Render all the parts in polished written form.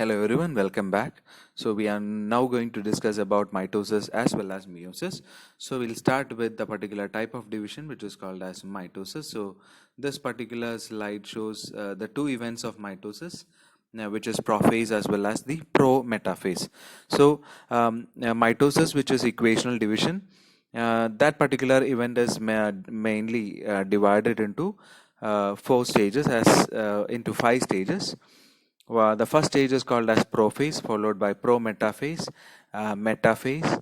Hello everyone, welcome back. So we are now going to discuss about mitosis as well as meiosis. So we'll start with the particular type of division which is called as mitosis. So this particular slide shows the two events of mitosis, which is prophase as well as the pro-metaphase. So mitosis, which is equational division, that particular event is mainly divided into four stages as into five stages. Well, the first stage is called as prophase, followed by prometaphase, metaphase,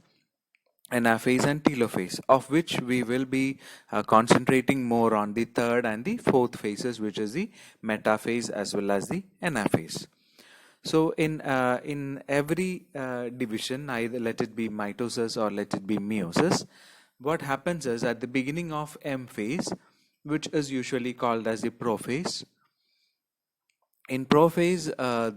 anaphase, and telophase, of which we will be concentrating more on the third and the fourth phases, which is the metaphase as well as the anaphase. So in every division, either let it be mitosis or let it be meiosis, what happens is at the beginning of M phase, which is usually called as the prophase. In prophase,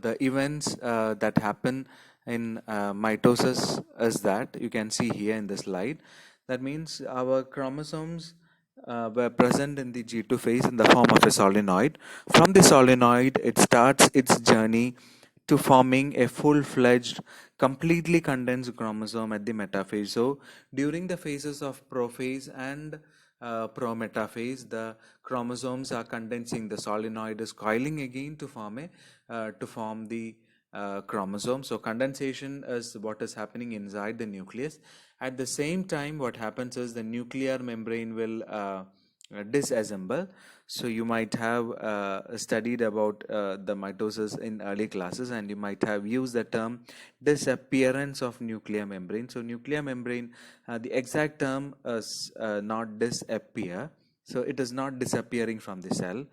the events that happen in mitosis is that you can see here in the slide. That means our chromosomes were present in the G2 phase in the form of a solenoid. From the solenoid, it starts its journey to forming a full-fledged, completely condensed chromosome at the metaphase. So during the phases of prophase and prometaphase, the chromosomes are condensing. The solenoid is coiling again to form the chromosome. So condensation is what is happening inside the nucleus. At the same time, what happens is the nuclear membrane will disassemble. So you might have studied about the mitosis in early classes, and you might have used the term disappearance of nuclear membrane. So nuclear membrane, the exact term is not disappear. So it is not disappearing from the cell.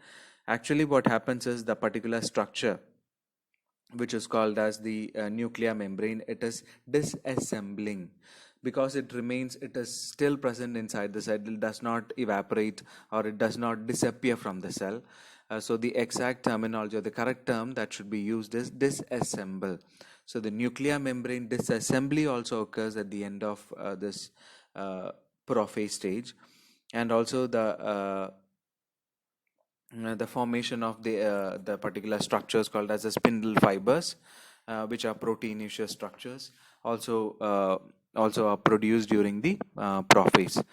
Actually, what happens is the particular structure, which is called as the nuclear membrane, it is disassembling, because it is still present inside the cell. It does not evaporate or it does not disappear from the cell. So the exact terminology or the correct term that should be used is disassemble. So the nuclear membrane disassembly also occurs at the end of this prophase stage, and also the formation of the particular structures called as the spindle fibers, which are proteinaceous structures, also are produced during the prophase.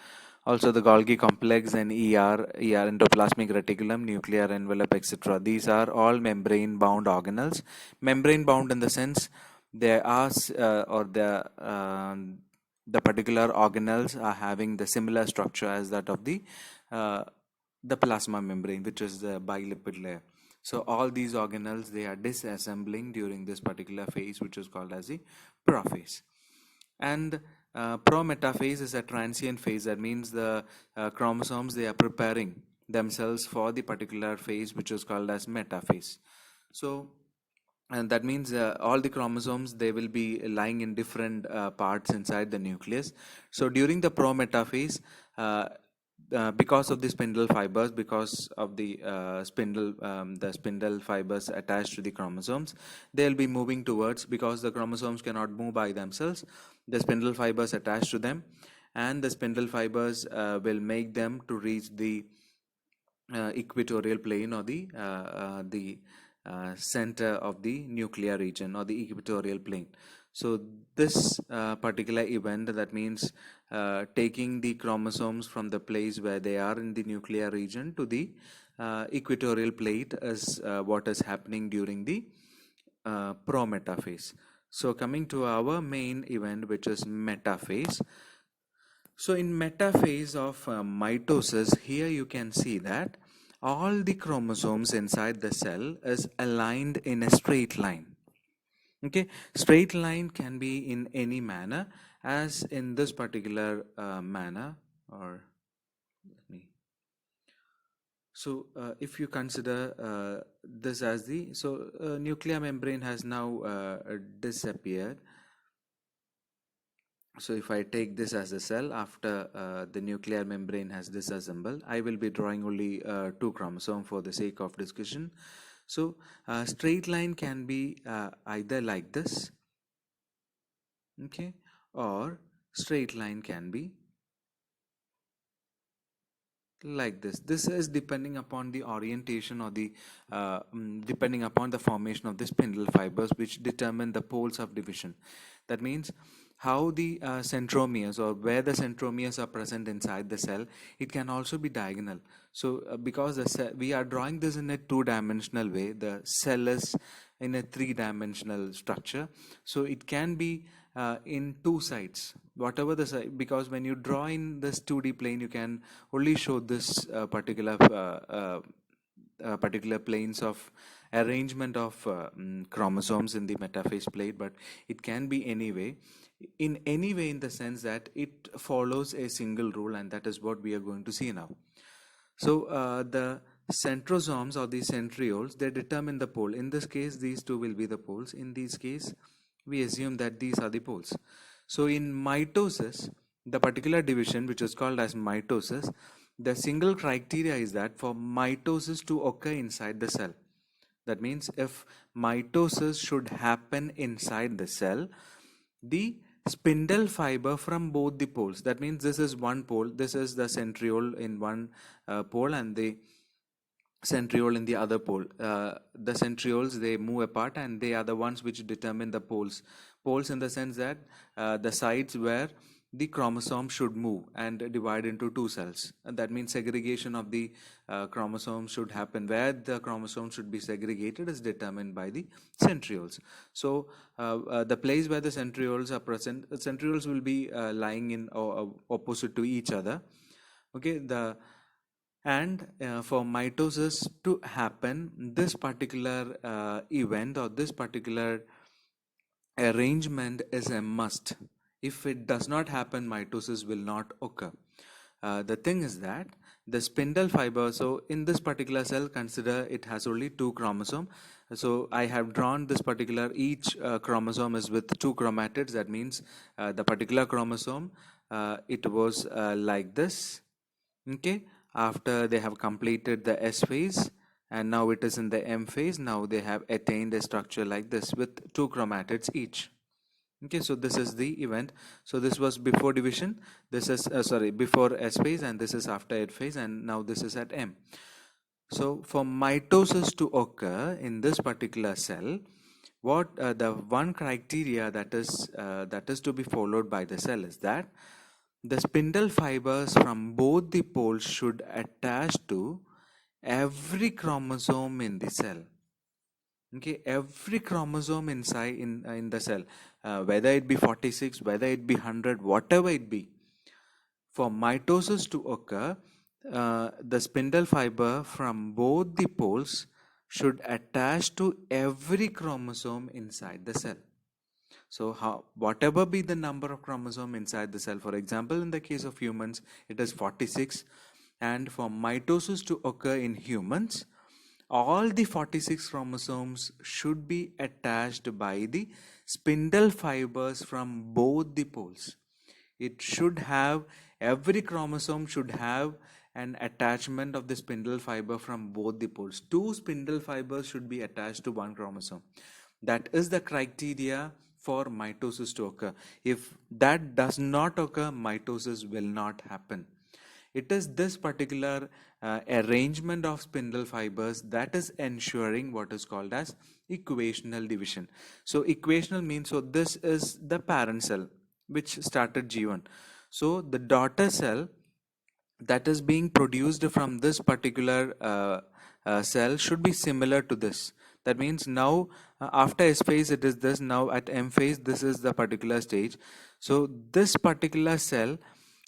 Also the Golgi complex and ER, endoplasmic reticulum, nuclear envelope, etc. These are all membrane-bound organelles. Membrane-bound in the sense they are the particular organelles are having the similar structure as that of the plasma membrane, which is the bilipid layer. So all these organelles, they are disassembling during this particular phase, which is called as the prophase. And prometaphase is a transient phase. That means the chromosomes, they are preparing themselves for the particular phase, which is called as metaphase. So and that means all the chromosomes, they will be lying in different parts inside the nucleus. So during the prometaphase, because of the spindle fibers, because of the spindle fibers attached to the chromosomes, they'll be moving towards, because the chromosomes cannot move by themselves, the spindle fibers attached to them, and the spindle fibers will make them to reach the equatorial plane or the center of the nuclear region or the equatorial plane. So this particular event, that means taking the chromosomes from the place where they are in the nuclear region to the equatorial plate, is what is happening during the prometaphase. So coming to our main event, which is metaphase. So in metaphase of mitosis, here you can see that all the chromosomes inside the cell is aligned in a straight line. Okay, straight line can be in any manner, as in this particular manner, or let me. So if you consider this as the nuclear membrane has now disappeared. So if I take this as a cell after the nuclear membrane has disassembled, I will be drawing only two chromosomes for the sake of discussion. So straight line can be either like this, okay, or straight line can be like this is depending upon the orientation or the depending upon the formation of the spindle fibers, which determine the poles of division. That means how the centromeres, or where the centromeres are present inside the cell, it can also be diagonal. So because we are drawing this in a two-dimensional way, the cell is in a three-dimensional structure, so it can be in two sides, whatever the side, because when you draw in this 2D plane, you can only show this particular planes of arrangement of chromosomes in the metaphase plate, but it can be in any way, in the sense that it follows a single rule, and that is what we are going to see now. So the centrosomes or the centrioles, they determine the pole. In this case, these two will be the poles. In this case, we assume that these are the poles. So in mitosis, the particular division which is called as mitosis, the single criteria is that for mitosis to occur inside the cell, that means if mitosis should happen inside the cell, the spindle fiber from both the poles, that means this is one pole, this is the centriole in one pole, and the centriole in the other pole. The centrioles, they move apart, and they are the ones which determine the poles. Poles in the sense that the sides where the chromosome should move and divide into two cells. And that means segregation of the chromosomes should happen. Where the chromosome should be segregated is determined by the centrioles. So the place where the centrioles are present, centrioles will be lying in opposite to each other. Okay, and for mitosis to happen, this particular event or this particular arrangement is a must. If it does not happen, mitosis will not occur. The thing is that the spindle fiber, so in this particular cell, consider it has only two chromosomes. So I have drawn this particular, each chromosome is with two chromatids. That means the particular chromosome, it was like this. Okay, after they have completed the S phase, and now it is in the M phase. Now they have attained a structure like this with two chromatids each. Okay, so this is the event. So this was before division, this is before S phase, and this is after S phase, and now this is at M. So for mitosis to occur in this particular cell, what the one criteria that is to be followed by the cell is that the spindle fibers from both the poles should attach to every chromosome in the cell. Okay, every chromosome inside in the cell, whether it be 46, whether it be 100, whatever it be, for mitosis to occur, the spindle fiber from both the poles should attach to every chromosome inside the cell. So whatever be the number of chromosome inside the cell, for example, in the case of humans, it is 46, and for mitosis to occur in humans, all the 46 chromosomes should be attached by the spindle fibers from both the poles. It should have, every chromosome should have an attachment of the spindle fiber from both the poles. Two spindle fibers should be attached to one chromosome. That is the criteria for mitosis to occur. If that does not occur, mitosis will not happen. It is this particular arrangement of spindle fibers that is ensuring what is called as equational division. So equational means, so this is the parent cell which started G1. So the daughter cell that is being produced from this particular cell should be similar to this. That means now after S phase it is this, now at M phase this is the particular stage. So this particular cell,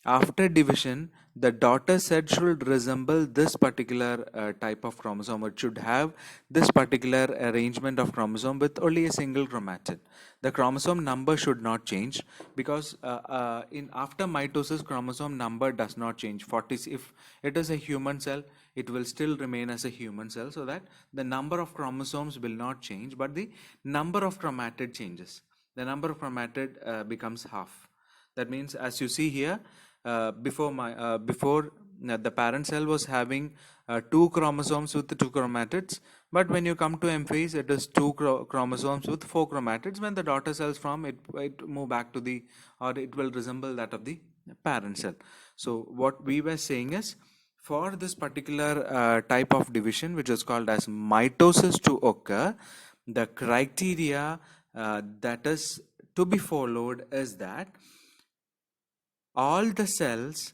after division, the daughter cell should resemble this particular type of chromosome. It should have this particular arrangement of chromosome with only a single chromatid. The chromosome number should not change, because in after mitosis, chromosome number does not change. 40, if it is a human cell, it will still remain as a human cell, so that the number of chromosomes will not change, but the number of chromatid changes. The number of chromatid becomes half. That means, as you see here, before the parent cell was having two chromosomes with the two chromatids, but when you come to M phase, it is two chromosomes with four chromatids. When the daughter cells form, it move back to it will resemble that of the parent cell. So what we were saying is, for this particular type of division, which is called as mitosis, to occur, the criteria that is to be followed is that all the cells,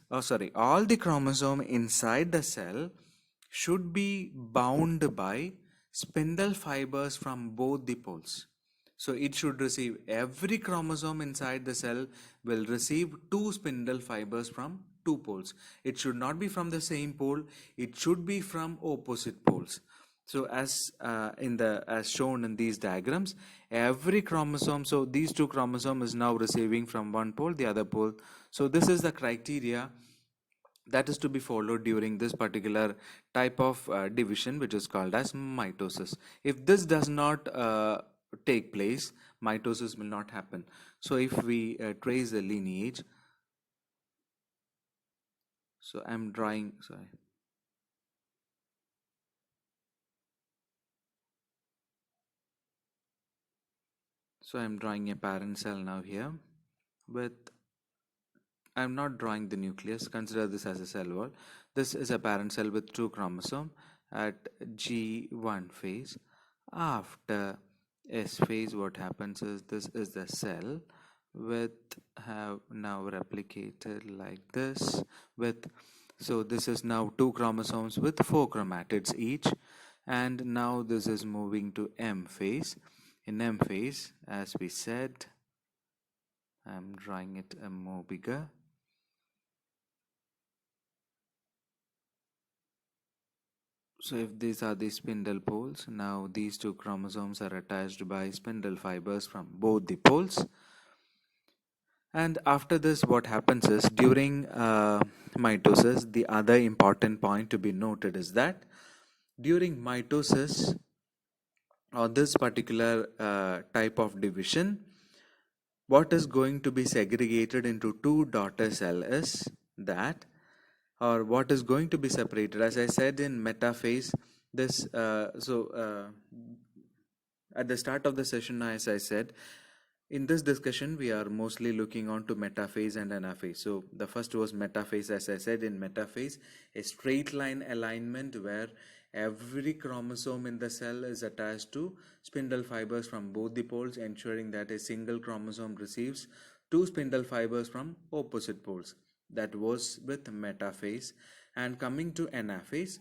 all the chromosome inside the cell should be bound by spindle fibers from both the poles. So it should receive, every chromosome inside the cell will receive two spindle fibers from two poles. It should not be from the same pole, it should be from opposite poles. So as shown in these diagrams, every chromosome, so these two chromosomes is now receiving from one pole, the other pole. So this is the criteria that is to be followed during this particular type of division, which is called as mitosis. If this does not take place, mitosis will not happen. So if we trace the lineage, so I'm drawing, sorry. So I'm drawing a parent cell now here with, I'm not drawing the nucleus, consider this as a cell wall. This is a parent cell with two chromosomes at G1 phase. After S phase, what happens is this is the cell with have now replicated like this with, so this is now two chromosomes with four chromatids each, and now this is moving to M phase. In M phase, as we said, I'm drawing it a more bigger. So if these are the spindle poles, now these two chromosomes are attached by spindle fibers from both the poles. And after this, what happens is during mitosis, the other important point to be noted is that during mitosis, or this particular type of division, what is going to be segregated into two daughter cells is that, or what is going to be separated, as I said in metaphase, this at the start of the session, as I said, in this discussion we are mostly looking on to metaphase and anaphase. So the first was metaphase. As I said, in metaphase, a straight line alignment where every chromosome in the cell is attached to spindle fibers from both the poles, ensuring that a single chromosome receives two spindle fibers from opposite poles. That was with metaphase. And coming to anaphase,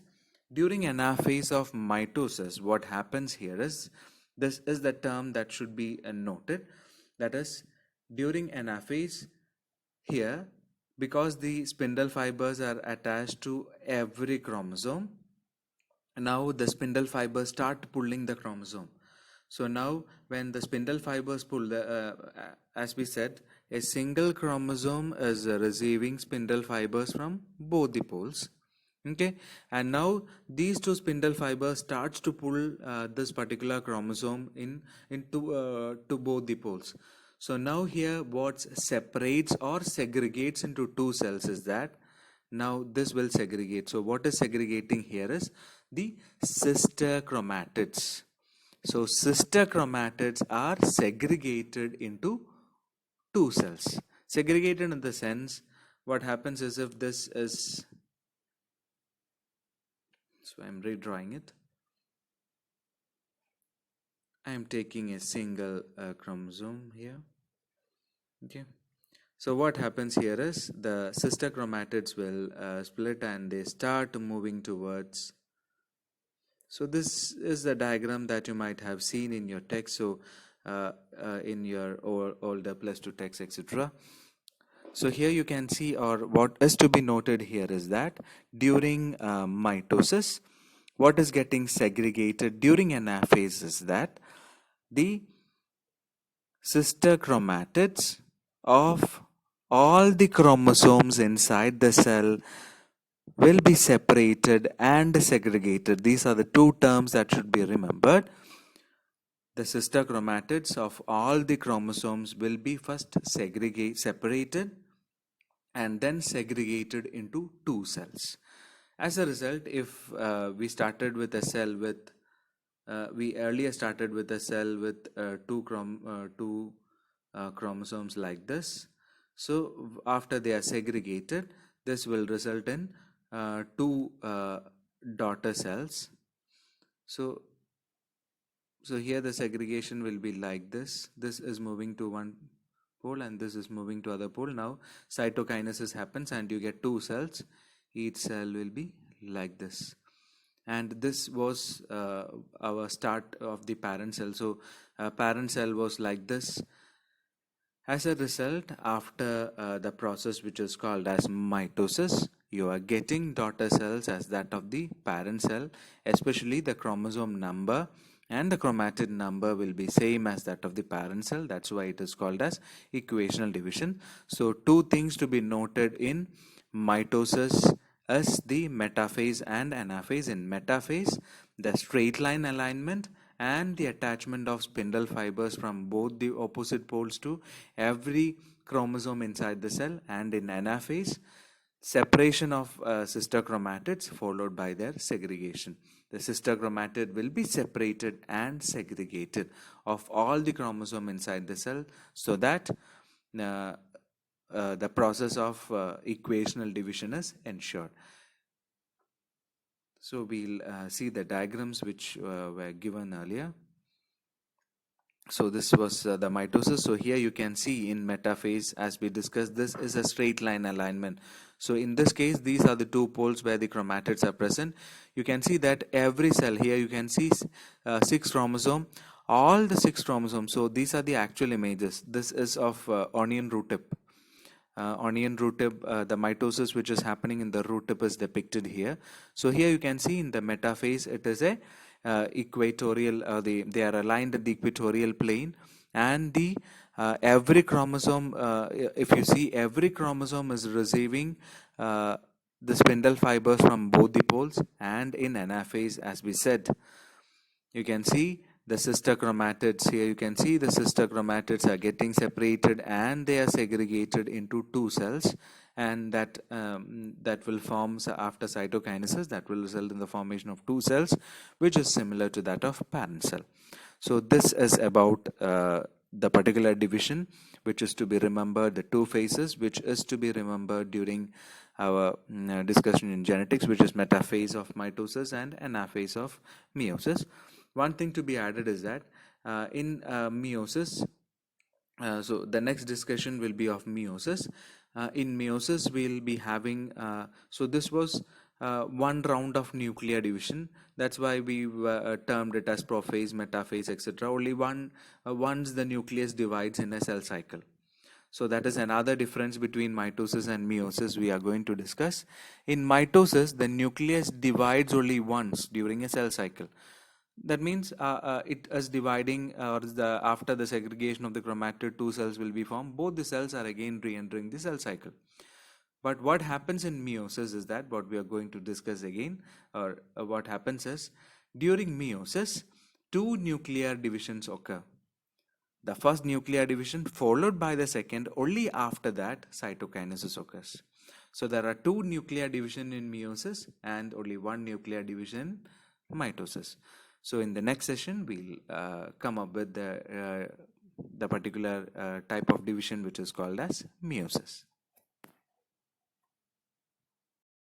during anaphase of mitosis, what happens here is, this is the term that should be noted, that is, during anaphase here, because the spindle fibers are attached to every chromosome, now the spindle fibers start pulling the chromosome. So now when the spindle fibers pull, as we said, a single chromosome is receiving spindle fibers from both the poles. Okay, and now these two spindle fibers starts to pull this particular chromosome into to both the poles. So now here what separates or segregates into two cells is that now this will segregate. So what is segregating here is the sister chromatids. So sister chromatids are segregated into two cells. Segregated in the sense, what happens is, if this is, so I'm redrawing it. I am taking a single chromosome here. Okay. So what happens here is the sister chromatids will split and they start moving towards. So this is the diagram that you might have seen in your text. So in your older plus two text, etc. So here you can see, or what is to be noted here is that during mitosis, what is getting segregated during anaphase is that the sister chromatids of all the chromosomes inside the cell will be separated and segregated. These are the two terms that should be remembered. The sister chromatids of all the chromosomes will be first separated and then segregated into two cells. As a result, if we started with a cell with we earlier started with a cell with two chromosomes like this. So after they are segregated, this will result in two daughter cells. So here the segregation will be like this. This is moving to one pole and this is moving to other pole. Now cytokinesis happens and you get two cells. Each cell will be like this. And this was our start of the parent cell. So parent cell was like this. As a result, after the process which is called as mitosis, you are getting daughter cells as that of the parent cell, especially the chromosome number and the chromatid number will be same as that of the parent cell. That's why it is called as equational division. So two things to be noted in mitosis is the metaphase and anaphase. In metaphase, the straight line alignment and the attachment of spindle fibers from both the opposite poles to every chromosome inside the cell, and in anaphase, separation of sister chromatids followed by their segregation. The sister chromatid will be separated and segregated of all the chromosome inside the cell so that the process of equational division is ensured. So we'll see the diagrams which were given earlier. So this was the mitosis. So here you can see in metaphase, as we discussed, this is a straight line alignment. So in this case, these are the two poles where the chromatids are present. You can see that every cell here, you can see 6 chromosome, all the 6 chromosomes. So these are the actual images. This is of onion root tip. Onion root tip, the mitosis which is happening in the root tip is depicted here. So here you can see in the metaphase, it is a equatorial, they are aligned at the equatorial plane, and the every chromosome, if you see, every chromosome is receiving the spindle fibers from both the poles. And in anaphase, as we said, you can see the sister chromatids here. You can see the sister chromatids are getting separated and they are segregated into 2 cells, and that will form after cytokinesis, that will result in the formation of 2 cells, which is similar to that of parent cell. So this is about the particular division which is to be remembered, the 2 phases which is to be remembered during our discussion in genetics, which is metaphase of mitosis and anaphase of meiosis. One thing to be added is that in meiosis, so the next discussion will be of meiosis. In meiosis, we'll be having, so this was one round of nuclear division. That's why we termed it as prophase, metaphase, etc. Only once the nucleus divides in a cell cycle. So that is another difference between mitosis and meiosis we are going to discuss. In mitosis, the nucleus divides only once during a cell cycle. That means it is dividing, after the segregation of the chromatid, 2 cells will be formed. Both the cells are again re-entering the cell cycle. But what happens in meiosis is that, what we are going to discuss again, or what happens is, during meiosis, 2 nuclear divisions occur. The first nuclear division followed by the second, only after that cytokinesis occurs. So there are 2 nuclear division in meiosis and only 1 nuclear division in mitosis. So in the next session, we'll come up with the particular type of division which is called as meiosis.